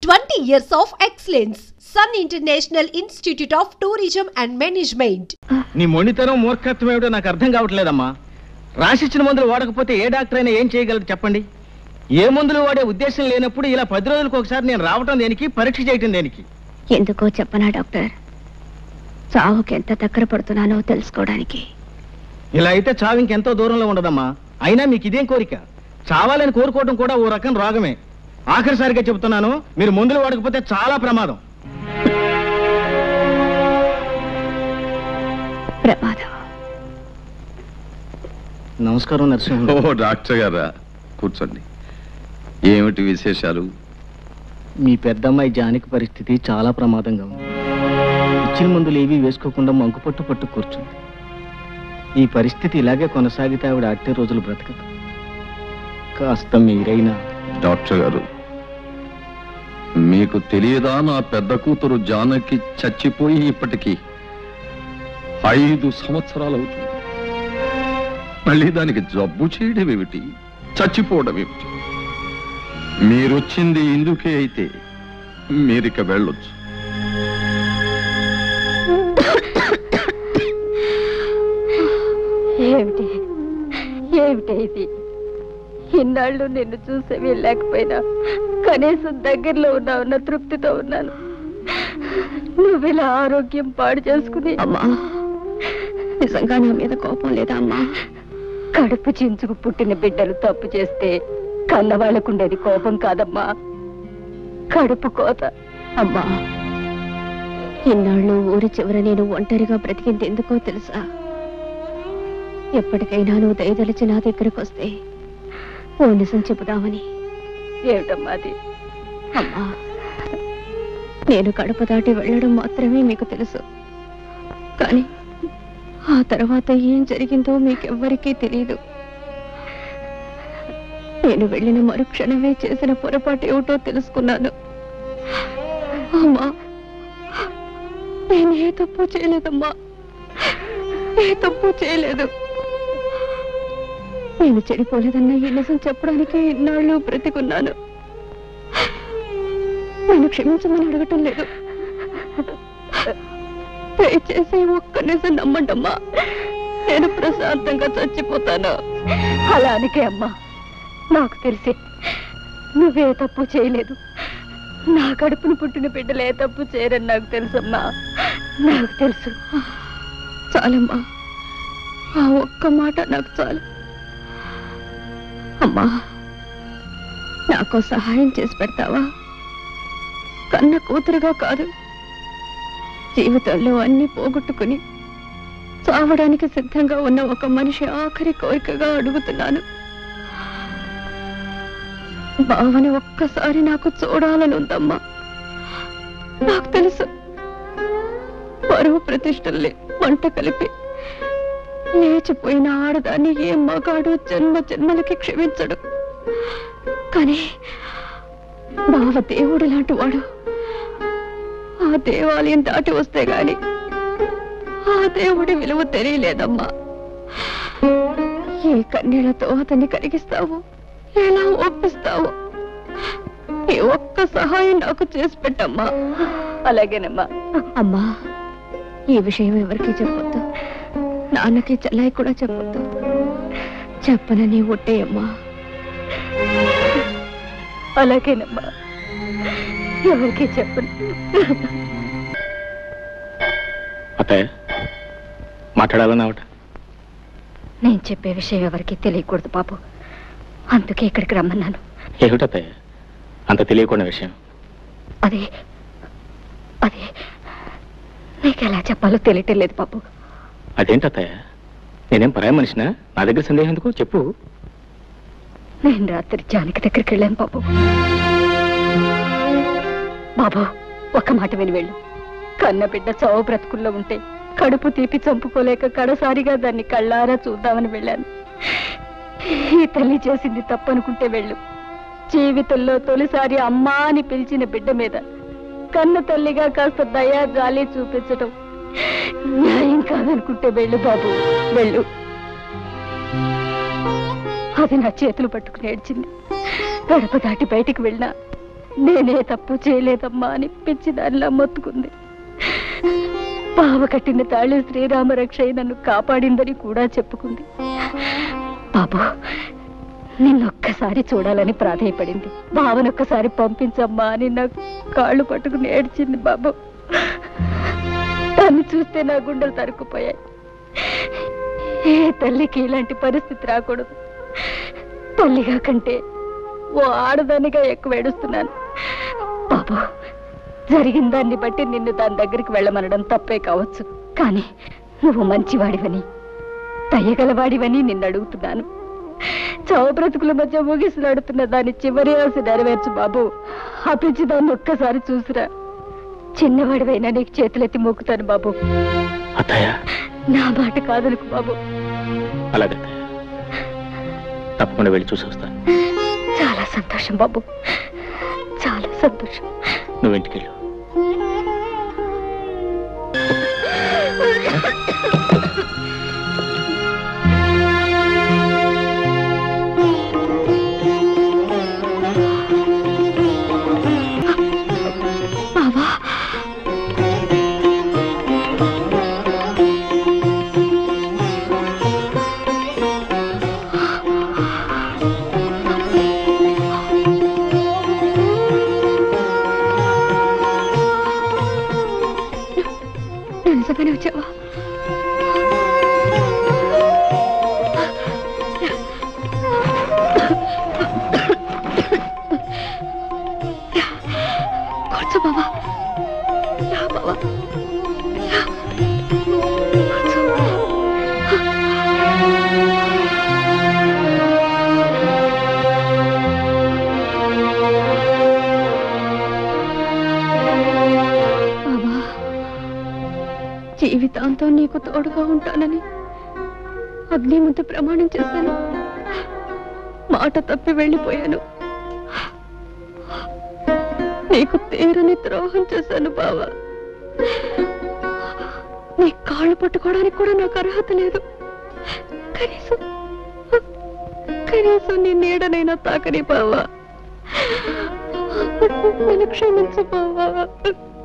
20 years of excellence. Sun International Institute of Tourism and Management. నీ మొండితనం మూర్ఖత్వం ఏమిటో నాకు అర్థం కావట్లేదమ్మా. రాసిచ్చిన మందులు వాడకపోతే ఏ డాక్టర్ అయినా ఏం చేయగలరు చెప్పండి. ఏ మందులు వాడే ఉద్దేశం లేనప్పుడు ఇలా 10 రోజులకు ఒకసారి నేను రావటం దేనికి, పరీక్ష చేయటం దేనికి? ఎందుకో చెప్పనా డాక్టర్, చావుకి ఎంత దగ్గర పడుతున్నానో తెలుసుకోవడానికి. ఇలా అయితే చావు ఇంకెంతో దూరంలో ఉండదమ్మా. అయినా మీకు ఇదేం కోరిక? చావాలని కోరుకోవడం కూడా ఓ రకం రోగమే. ఆఖరిసారిగా చెబుతున్నాను, మీరు మందులు వాడకపోతే చాలా ప్రమాదం. నమస్కారం నరసింహ. ఓ డాక్టర్ గారా, కూర్చోండి. ఏమిటి విశేషాలు? మీ పెద్దమ్మాయి జానకి పరిస్థితి చాలా ప్రమాదంగా ఉంది. ఇచ్చిన మందులు ఏవీ వేసుకోకుండా మంకుపట్టు పట్టు కూర్చుంది. ఈ పరిస్థితి ఇలాగే కొనసాగితే ఆవిడ అట్టే రోజులు బ్రతకదు. కాస్త మీరైనా. డాక్టర్ గారు, మీకు తెలియదా నా పెద్ద కూతురు జానకి చచ్చిపోయి ఇప్పటికీ 5 సంవత్సరాలు అవుతుంది. మళ్ళీ దానికి జబ్బు చేయడం ఏమిటి, చచ్చిపోవడం ఏమిటి? మీరొచ్చింది ఇందుకే అయితే మీరిక వెళ్ళొచ్చు. ఏమిటి ఏమిటి ఇది? ఇన్నాళ్ళు నిన్ను చూసి వెళ్ళలేకపోయినా కనీసం దగ్గరలో ఉన్నావన్న తృప్తితో ఉన్నాను. నువ్విలా ఆరోగ్యం పాడు చేసుకుని. అమ్మా, నిజంగా నా మీద కోపం లేదా అమ్మా? కడుపు చించుకు పుట్టిన బిడ్డలు తప్పు చేస్తే కన్నవాళ్లకుండేది కోపం కాదమ్మా, కడుపు కోత. అమ్మా, ఇన్నాళ్ళు ఊరి చివర నేను ఒంటరిగా బ్రతికింది ఎందుకో తెలుసా? ఎప్పటికైనా నువ్వు దయదలిచి నా దగ్గరకు వస్తే ఓ నిజం చెబుదామని. ఏమిటమ్మా అది? అమ్మా, నేను కడప దాటి వెళ్ళడం మాత్రమే మీకు తెలుసు, కానీ ఆ తర్వాత ఏం జరిగిందో మీకెవ్వరికీ తెలియదు. నేను వెళ్ళిన మరుక్షణమే చేసిన పొరపాటు ఏమిటో తెలుసుకున్నాను. అమ్మా, నేను ఏ తప్పు చేయలేదమ్మా, ఏ తప్పు చేయలేదు. నేను చెడిపోలేదన్న ఈ నిజం చెప్పడానికి ఇన్నాళ్ళు బ్రతికున్నాను. నేను క్షమించమని అడగటం లేదు, దయచేసి ఒక్క నిజం నమ్మండమ్మా. నేను ప్రశాంతంగా చచ్చిపోతాను. అలానికే అమ్మా, నాకు తెలిసి నువ్వే తప్పు చేయలేదు. నా కడుపును పుట్టిన బిడ్డలే తప్పు చేయరని నాకు తెలుసమ్మా, నాకు తెలుసు. చాలమ్మా, ఆ ఒక్క మాట నాకు చాలు. అమ్మా, నాకు సహాయం చేసి పెడతావా? కన్న కూతురుగా కాదు, జీవితంలో అన్ని పోగొట్టుకుని చావడానికి సిద్ధంగా ఉన్న ఒక మనిషి ఆఖరి కోరికగా అడుగుతున్నాను. బావని ఒక్కసారి నాకు చూడాలని ఉందమ్మా. నాకు తెలుసు, పరువు ప్రతిష్టలే మంట కలిపి లేచిపోయిన ఆడదాన్ని ఏ మగాడు జన్మ జన్మలకి క్షమించడు. కానీ బావ దేవుడు లాంటి వాడు. ఆ దేవాలయం దాటి వస్తే గాని ఆ దేవుడి విలువ తెలియలేదమ్మా. ఏ కన్నీళ్లతో అతన్ని కరిగిస్తావు, ఎలా ఒప్పిస్తావు? ఈ ఒక్క సహాయం నాకు చేసి పెట్టమ్మా. అలాగేనమ్మా. అమ్మా, ఈ విషయం ఎవరికి చెప్పొద్దు, నాన్నకి చెల్లాయి కూడా చెప్పొద్దు. చెప్పనని ఒట్టేయమ్మా. అలాగేనమ్మా, ఎవరికి చెప్పను. అత్తయ్య, మాట్లాడాలన్నావట? నేను చెప్పే విషయం ఎవరికి తెలియకూడదు బాబు, అందుకే ఇక్కడికి రమ్మన్నాను. ఏమిటత్తయ్య అంత తెలియకుండా విషయం? అదే అదే నీకు ఎలా చెప్పాలో తెలియటం లేదు బాబు. అదేంటత్తయ్య, నేనేం పరాయ మనిషినా? నా దగ్గర సందేహం ఎందుకు చెప్పు. నేను రాత్రి జానకి దగ్గరికి వెళ్ళాను బాబు. బాబు, ఒక్క మాట విని వెళ్ళు. కన్న బిడ్డ చావు బ్రతుకుల్లో ఉంటే కడుపు తీపి చంపుకోలేక కడసారిగా దాన్ని కళ్ళారా చూద్దామని వెళ్ళాను. ఈ తల్లి చేసింది తప్పనుకుంటే వెళ్ళు. జీవితంలో తొలిసారి అమ్మా అని పిలిచిన బిడ్డ మీద కన్న తల్లిగా కాస్త దయా జాలి చూపించటం న్యాయం కాదనుకుంటే వెళ్ళు బాబు, వెళ్ళు. అది నా చేతులు పట్టుకుని ఏడ్చింది. గడప దాటి బయటికి వెళ్ళినా నేనే తప్పు చేయలేదమ్మా అని పిచ్చిదానిలా మొత్తుకుంది. బావ కట్టిన తాళి శ్రీరామరక్ష నన్ను కాపాడిందని కూడా చెప్పుకుంది. బాబు, నిన్నొక్కసారి చూడాలని ప్రాధేయపడింది. బావనొక్కసారి పంపించమ్మా అని నాకు కాళ్ళు పట్టుకుని ఏడ్చింది. బాబు, దాన్ని చూస్తే నా గుండెలు తరుక్కుపోయాయి. ఏ తల్లికి ఇలాంటి పరిస్థితి రాకూడదు. తల్లిగా కంటే ఓ ఆడదానిగా ఎక్కువ ఏడుస్తున్నాను. బాబు, జరిగిన దాన్ని బట్టి నిన్ను దాని దగ్గరికి వెళ్ళమనడం తప్పే కావచ్చు, కానీ నువ్వు మంచివాడివని దయగలవాడివని నిన్ను అడుగుతున్నాను. చావు బ్రతుకుల మధ్య ముగిసిలాడుతున్న దాని చివరి ఆశ నెరవేర్చు బాబు. ఆ పిచ్చి దాన్ని ఒక్కసారి చూసిరా. చిన్నవాడివైనా నీకు చేతులెత్తి మొక్కుతాను బాబు. నా మాట కాదనుకు బాబు. అలాగే తప్పకుండా వెళ్ళి చూసి వస్తాను. చాలా సంతోషం బాబు, చాలా సంతోషం. నువ్వు ఇంటికెళ్ళు. వచ్చావా? కూర్చో బాబా. బాబా జీవితాంతం నీకు తోడుగా ఉంటానని అగ్ని ముందు ప్రమాణం చేశాను. మాట తప్పి వెళ్ళిపోయాను. నీకు తీరని ద్రోహం చేశాను బావా. నీ కాళ్ళు పట్టుకోవడానికి కూడా నాకు అర్హత లేదు. కనీసం నీ నీడనైనా తాకని బావా. నన్ను క్షమించు బావా,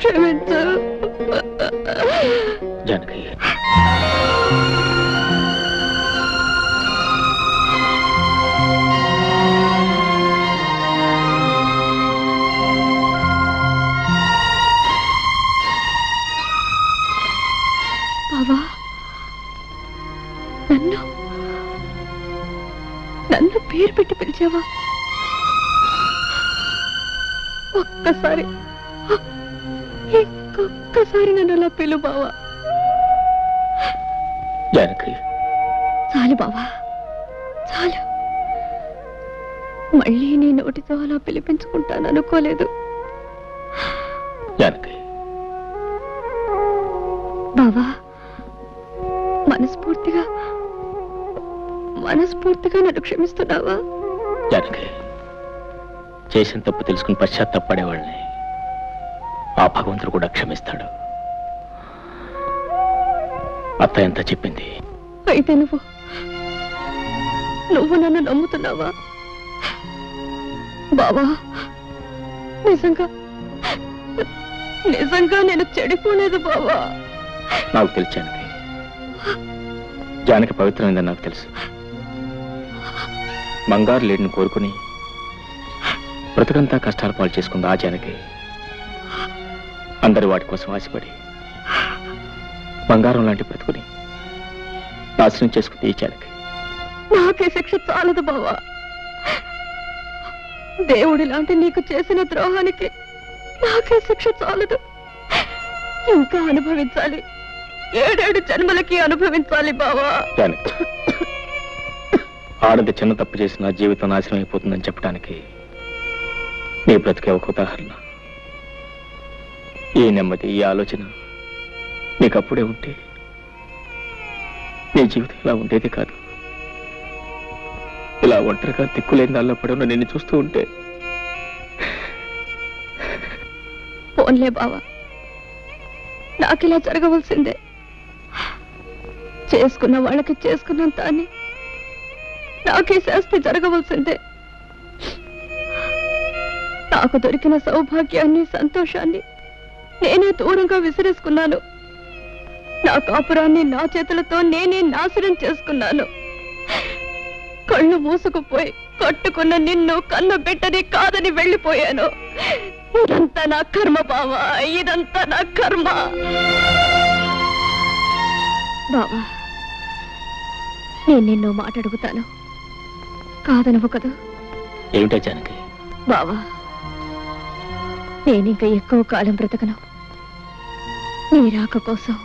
క్షమించు. జానకి, బావా, నన్ను పేరు పెట్టి పిలిచావా? ఒక్కసారి ఇంకొక్కసారి నన్ను అలా పిలు బావా. జానకి, చాలు బావా, చాలు. మళ్ళీ నీ నోటితో అలా పిలిపించుకుంటాను అనుకోలేదు. జానకి, బావా, మనస్ఫూర్తిగా నన్ను క్షమిస్తున్నావా? జానకి, చేసిన తప్పు తెలుసుకుని పశ్చాత్తాపడేవాళ్ళని ఆ భగవంతుడు కూడా క్షమిస్తాడు. అత్త ఎంత చెప్పింది? అయితే నువ్వు నన్ను నమ్ముతున్నావా బావా? నిజంగా నేను చెడిపోలేదు బావా. నాకు తెలుసు జానకి, జానకి పవిత్రమైందని నాకు తెలుసు. బంగారు లేడిని కోరుకుని బ్రతుకంతా కష్టాలు పాలు చేసుకుంది ఆ జానకి. అందరి వాటి కోసం ఆశపడి బంగారం లాంటి బ్రతుకుని నాశనం చేసుకుంది ఈ జానకి. నాకే శిక్ష చాలదు బావా. దేవుడి లాంటి నీకు చేసిన ద్రోహానికి నాకే శిక్ష చాలదు. ఇంకా అనుభవించాలి. 7 జన్మలకి అనుభవించాలి బావా. జానకి, ఆడది చిన్న తప్పు చేసిన జీవితం నాశనం అయిపోతుందని చెప్పడానికి నీ బ్రతికే ఒక ఉదాహరణ. ఈ నెమ్మది, ఈ ఆలోచన నీకు అప్పుడే ఉంటే నీ జీవితం ఇలా ఉండేది కాదు. ఇలా ఒంటరిగా దిక్కులేని దానిలో పడి ఉన్న నిన్ను చూస్తూ ఉంటే. పోన్లే బావా, నాకిలా జరగవలసిందే. చేసుకున్న వాళ్ళకి చేసుకున్నంత అని నాకే శాస్తి జరగవలసిందే. నాకు దొరికిన సౌభాగ్యాన్ని సంతోషాన్ని నేనే దూరంగా విసిరేసుకున్నాను. నా కాపురాన్ని నా చేతులతో నేనే నాశనం చేసుకున్నాను. కళ్ళు మూసుకుపోయి కట్టుకున్న నిన్ను కన్ను బిడ్డని కాదని వెళ్ళిపోయాను. ఇదంతా నా కర్మ బావా, ఇదంతా నా కర్మ. బావా, నేను నిన్ను మాట అడుగుతాను, కాదనవు కదా? ఏమిటో జానకి? బావా, నేనింక ఎక్కువ కాలం బ్రతకను. నీ రాక కోసం,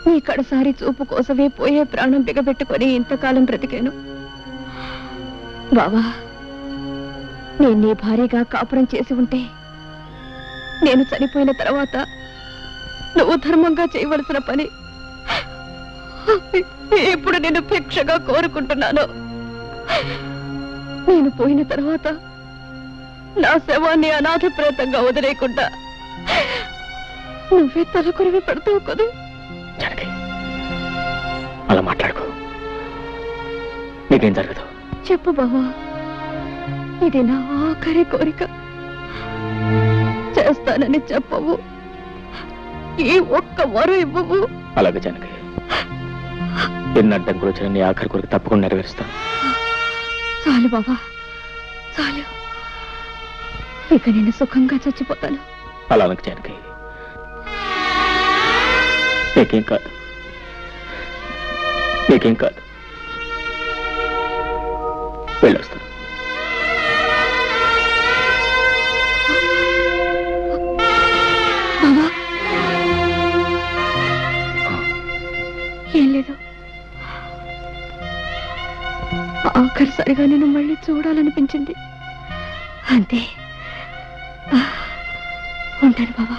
నీ కడసారి చూపు కోసమే పోయే ప్రాణం బిగబెట్టుకొని ఇంతకాలం బ్రతికాను. బావా, నేను నీ భార్యగా కాపురం చేసి ఉంటే నేను చనిపోయిన తర్వాత నువ్వు ధర్మంగా చేయవలసిన పని ఇప్పుడు నేను భిక్షగా కోరుకుంటున్నాను. నేను పోయిన తర్వాత నా శవాన్ని అనాథ ప్రేతంగా వదిలేకుండా నువ్వే తలకొరివి పెడతావు కదా? అలా మాట్లాడుకో, నీకేం జరగదు. చెప్పు బావా, ఇది నా ఆఖరి కోరిక. చేస్తానని చెప్పవు, ఈ ఒక్క వరం ఇవ్వవు. అలాగే జానకి, ఎన్ని అడ్డంకులు వచ్చిన నీ ఆఖరి కోరిక తప్పకుండా నెరవేరుస్తాను. చాలు బావా, చాలు. ఇక నేను సుఖంగా చచ్చిపోతాను. అలా అనకు జానకి, నీకేం కాదు, నీకేం కాదు. వెళ్ళొస్తాను. బావా, ఏం లేదు. ఆఖరిసరిగా నేను మళ్ళీ చూడాలనిపించింది, అంతే. ఉంటాను బావా.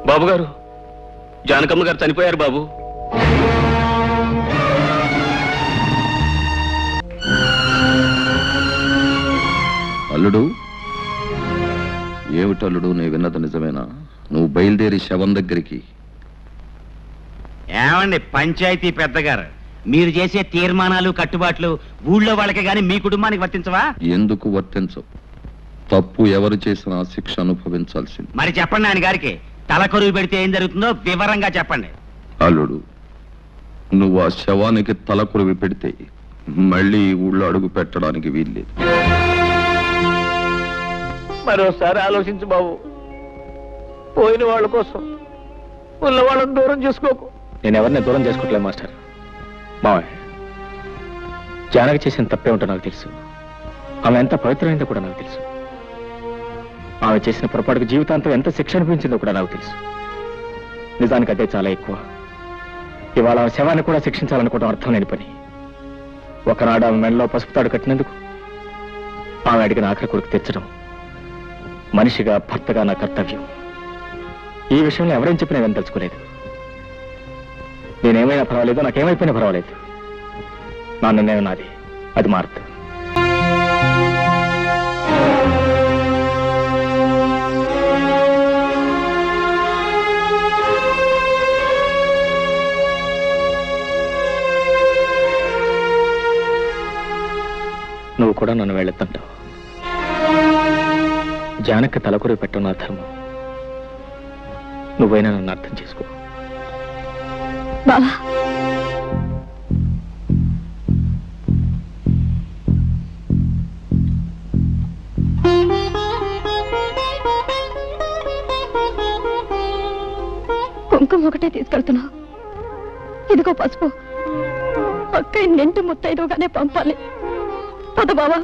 బాబు గారు, జానకమ్మ గారు చనిపోయారు బాబు. అల్లుడు, ఏమిటల్లుడు నీ విన్నది నిజమేనా? నువ్వు బయలుదేరి శవం దగ్గరికి. ఏమండి పంచాయతీ పెద్దగారు, మీరు చేసే తీర్మానాలు కట్టుబాట్లు ఊళ్ళో వాళ్ళకి గాని మీ కుటుంబానికి వర్తించవా? ఎందుకు వర్తించవు? తప్పు ఎవరు చేసినా శిక్ష అనుభవించాల్సింది. మరి చెప్పండి ఆయన గారికి, తలకొరువు పెడితే ఏం జరుగుతుందో వివరంగా చెప్పండి. అల్లుడు, నువ్వు ఆ శవానికి తలకొరివి పెడితే మళ్ళీ ఊళ్ళో అడుగు పెట్టడానికి వీల్లేదు. మరోసారి ఆలోచించు బాబు. పోయిన వాళ్ళ కోసం ఉన్న వాళ్ళని దూరం చేసుకోకు. నేను ఎవరిని దూరం చేసుకోవట్లేదు మాస్టర్. మావయ్య, జానకి చేసిన తప్పే ఉంటో నాకు తెలుసు. ఆమె ఎంత పవిత్రమైందో కూడా నాకు తెలుసు. ఆమె చేసిన పొరపాటుకు జీవితాంతం ఎంత శిక్ష అనిపించిందో కూడా నాకు తెలుసు. నిజానికి అదే చాలా ఎక్కువ. ఇవాళ ఆమె శవాన్ని కూడా శిక్షించాలనుకోవడం అర్థం లేని పని. ఒకనాడు ఆమె మెడలో పసుపు తాడు కట్టినందుకు ఆమె అడిగిన ఆఖరి కొరకు తెచ్చడం మనిషిగా, భర్తగా నా కర్తవ్యం. ఈ విషయంలో ఎవరేం చెప్పినా నేను తలుచుకోలేదు. నేనేమైనా పర్వాలేదు, నాకేమైపోయినా పర్వాలేదు. నా నిర్ణయం నాది, అది మారదు. నువ్వు కూడా నన్ను వెళ్ళొద్దంటావు. జానకి తలకొరి పెట్టడం నా ధర్మం. నువ్వైనా నన్ను అర్థం చేసుకో. బావా, కుంకుమ ఒకటే తీసుకెళ్తున్నావు. ఇదిగో పసుపు. అక్కయ్య నింటి ముత్తైదుగానే పంపాలి. పద బావా.